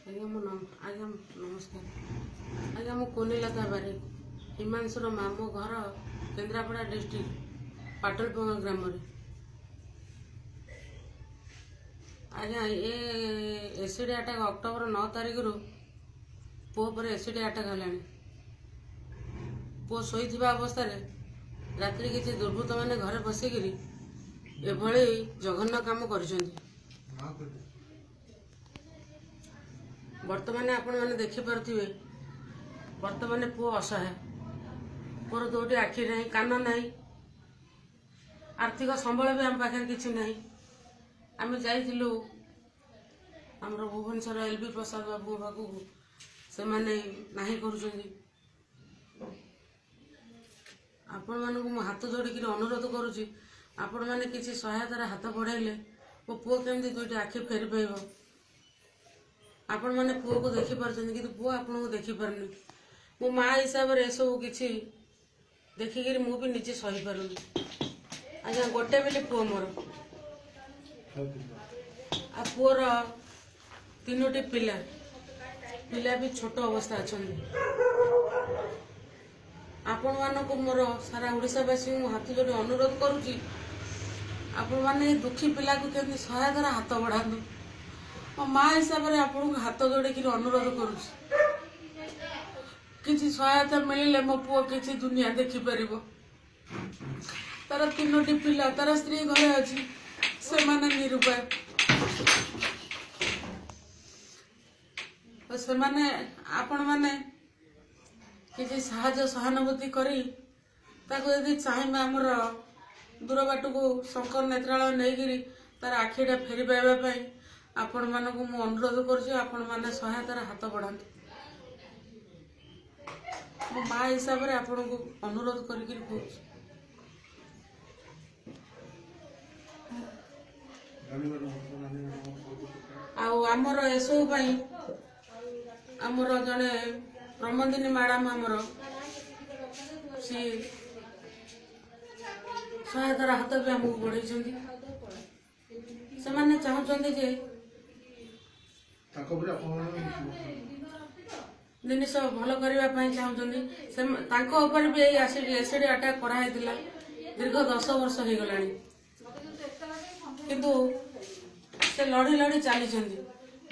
आज्ञा आज्ञा नमस्कार आज्ञा मु कोनीलता बारिक हिमांशुर माँ मो घर केन्द्रापड़ा डिस्ट्रिक्ट पाटलपंगा ग्राम आज्ञा ये एसिड अटैक अक्टोबर 9 तारिख रु पुओ पर एसिड अटैक है पुओ शोई अवस्था रात्रि किसी दुर्बृत्त मैंने घरे बसिकी एभली जघन्य काम कर बर्तमान आपण मैंने देखिपे बर्तमान पुओ असहाय पुओर दोटी आखि ना कान ना आर्थिक संबल भी आम पाखे किसी ना आम जाइलु आम भुवनेश्वर एलबी प्रसाद बाबू पाखक से मैंने नहीं कर आपण मानक हाथ जोड़िक अनुरोध करुच्ची आपण मैंने किसी सहायतार हाथ बढ़ाइले मो पुओ केमती दुईटी आखि फेरी पाइब आपण मैंने पुओ को देखी पार्टी कि पुओ आपन को देखी पारनी मो माँ हिसाब से सब किसी देखिक मुझे निजे सही पारुनी आज्ञा गोटे बेले पुओ मोर आ पुओर तीनोटी पिला पिला भी छोट अवस्था अच्छा आपण मानक मोर सारा ओडिशावासी हाथ जोड़ी अनुरोध करुच्ची आपण मैंने दुखी पिला को केमती सहायतार हाथ बढ़ातु मो माँ हिसाब से आपन को हाथ जोड़िक अनुरोध करुच्ची किसी सहायता मिले मो पुओ किसी दुनिया देखिपर तार तीनोटी पिला तार स्त्री घरे अच्छी से माने निरुपाय से माने आपण माने किसी साहाय्य सहानुभूति करी ताको यदि चाहिए आमर दूर बाट को शंकर नेत्रालय नहीं तार आखिटा फेरी पाइबा आपण मानक मु अनुरोध कर सहायतार हाथ बढ़ातु मो माँ हिसाब से आपण को अनुरोध कर आमर एसबू आमर जड़े प्रमोदिनी मैडम आमर सी सहायतार हाथ भी आमको बढ़े से माने चाहते जे जिनिस भल करने चाहते भी एसिड अटैक कराई दीर्घ 10 वर्ष हो गला किंतु से लड़ी लड़ी चली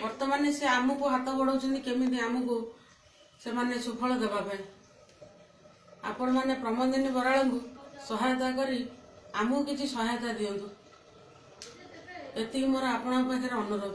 बर्तमान से आमको हाथ बढ़ाऊँ केमी आमको से माने सुफल देवाई आपण मैंने प्रमोदिनी बराड़ को सहायता करी आमको किसी सहायता दिंतु एति मोर आपण पाखे अनुरोध।